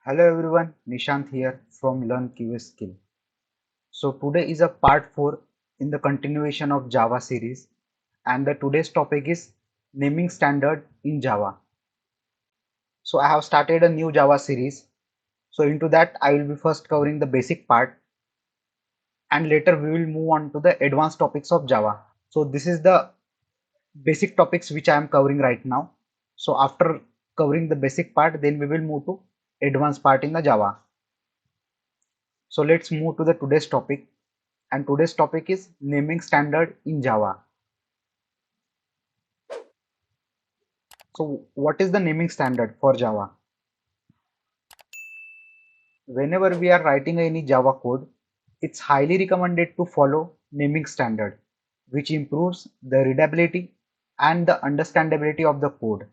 Hello everyone, Nishant here from learnqaskill. So today is a part 4 in the continuation of Java series, and the today's topic is naming standard in Java. So I have started a new Java series. So into that I will be first covering the basic part, and later we will move on to the advanced topics of Java. So this is the basic topics which I am covering right now. So after covering the basic part, then we will move to advanced part in the Java. So let's move to the today's topic, and today's topic is naming standard in Java. So what is the naming standard for Java? Whenever we are writing any Java code, it's highly recommended to follow naming standard, which improves the readability and the understandability of the code.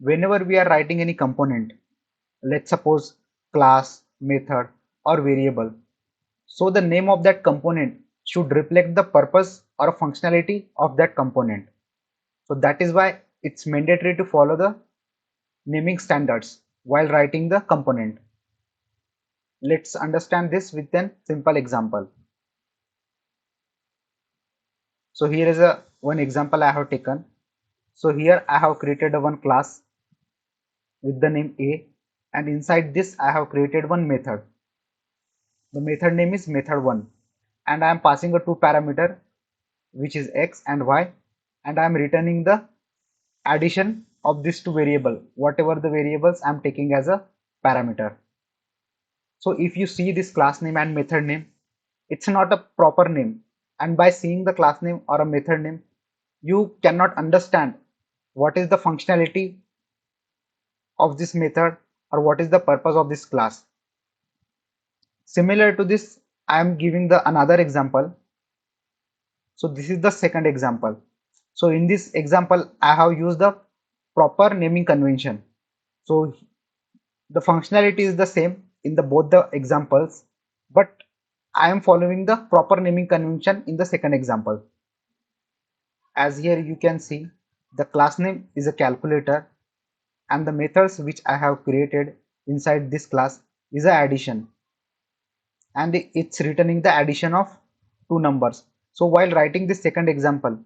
Whenever we are writing any component, let's suppose class, method, or variable, so the name of that component should reflect the purpose or functionality of that component. So that is why it's mandatory to follow the naming standards while writing the component. Let's understand this with a simple example. So here is a one example I have taken. So here I have created a one class with the name A, and inside this I have created one method. The method name is method1, and I am passing a two parameter which is x and y, and I am returning the addition of these two variable, whatever the variables I am taking as a parameter. So if you see this class name and method name, it's not a proper name, and by seeing the class name or a method name, you cannot understand what is the functionality of this method or what is the purpose of this class. Similar to this, I am giving the another example. So this is the second example. So in this example, I have used the proper naming convention. So the functionality is the same in the both the examples, but I am following the proper naming convention in the second example. As here you can see, the class name is a calculator, and the methods which I have created inside this class is a addition, and it's returning the addition of two numbers. So while writing this second example,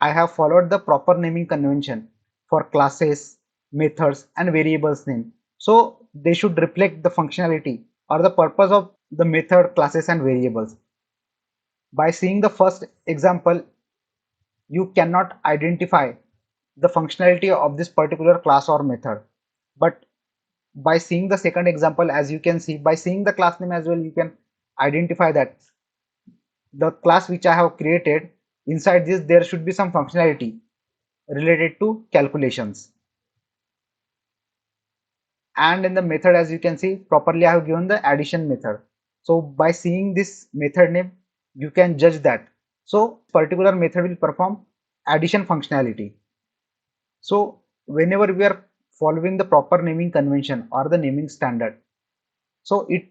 I have followed the proper naming convention for classes, methods, and variables name. So they should reflect the functionality or the purpose of the method, classes, and variables. By seeing the first example, you cannot identify the functionality of this particular class or method. But by seeing the second example, as you can see, by seeing the class name as well, you can identify that the class which I have created, inside this there should be some functionality related to calculations. And in the method, as you can see, properly I have given the addition method. So by seeing this method name, you can judge that so particular method will perform addition functionality. So whenever we are following the proper naming convention or the naming standard, so it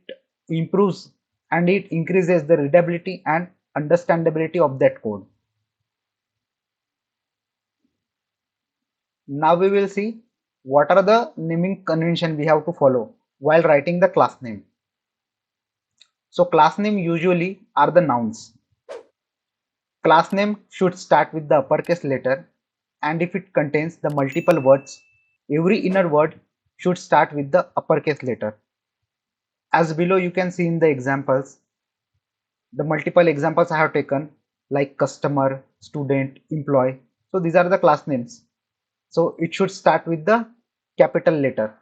improves and it increases the readability and understandability of that code. Now we will see what are the naming convention we have to follow while writing the class name. So class name usually are the nouns. Class name should start with the uppercase letter, and if it contains the multiple words, every inner word should start with the uppercase letter. As below you can see in the examples, the multiple examples I have taken like customer, student, employee. So these are the class names. So it should start with the capital letter.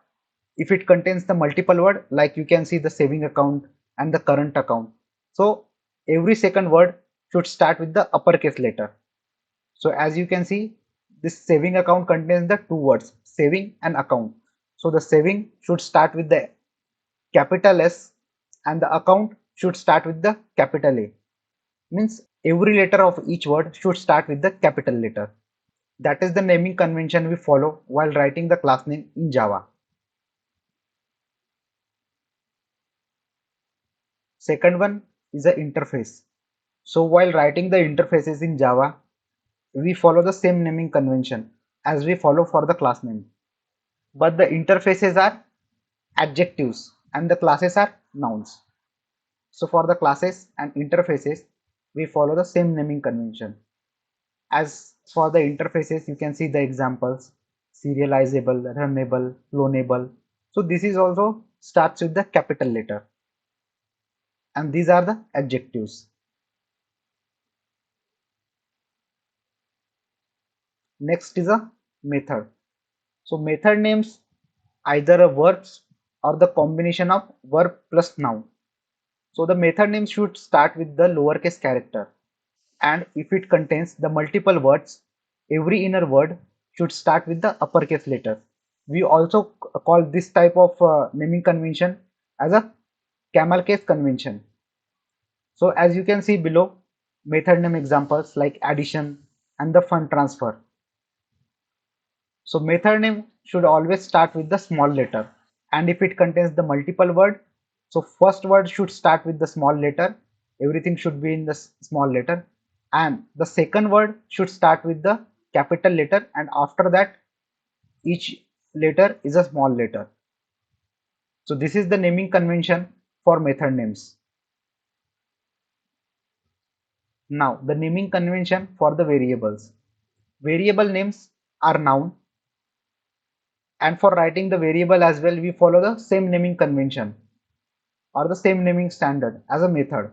If it contains the multiple word, like you can see the saving account and the current account. So every second word should start with the uppercase letter. So as you can see, this saving account contains the two words, saving and account. So the saving should start with the capital S, and the account should start with the capital A. Means every letter of each word should start with the capital letter. That is the naming convention we follow while writing the class name in Java. Second one is the interface. So while writing the interfaces in Java, we follow the same naming convention as we follow for the class name. But the interfaces are adjectives, and the classes are nouns. So for the classes and interfaces, we follow the same naming convention. As for the interfaces, you can see the examples: serializable, runnable, clonable. So this is also starts with the capital letter, and these are the adjectives. Next is a method. So method names either a verbs or the combination of verb plus noun. So the method name should start with the lowercase character, and if it contains the multiple words, every inner word should start with the uppercase letter. We also call this type of naming convention as a camel case convention. So as you can see below, method name examples like addition and the fund transfer. So method name should always start with the small letter, and if it contains the multiple word, so first word should start with the small letter, everything should be in the small letter, and the second word should start with the capital letter, and after that each letter is a small letter. So this is the naming convention for method names. Now the naming convention for the variables. Variable names are noun, and for writing the variable as well we follow the same naming convention or the same naming standard as a method.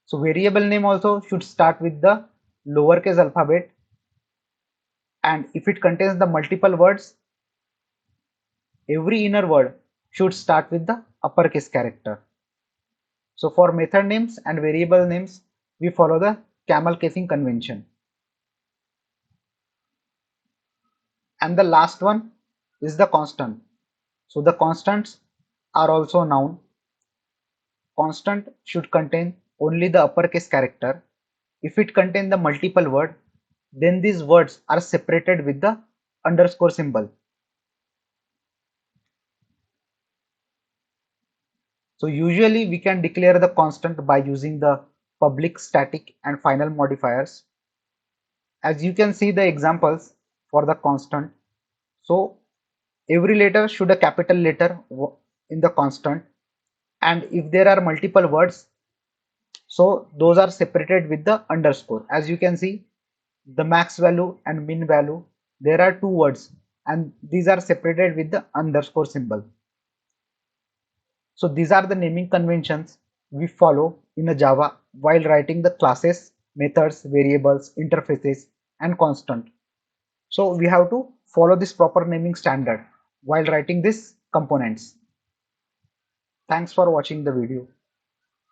So variable name also should start with the lowercase alphabet, and if it contains the multiple words, every inner word should start with the uppercase character. So for method names and variable names, we follow the camel casing convention. And the last one is the constant. So the constants are also noun. Constant should contain only the uppercase character. If it contains the multiple word, then these words are separated with the underscore symbol. So usually we can declare the constant by using the public, static and final modifiers. As you can see the examples for the constant. So every letter should a capital letter in the constant, and if there are multiple words, so those are separated with the underscore. As you can see, the max value and min value, there are two words and these are separated with the underscore symbol. So these are the naming conventions we follow in a Java while writing the classes, methods, variables, interfaces and constant. So we have to follow this proper naming standard while writing these components. Thanks for watching the video.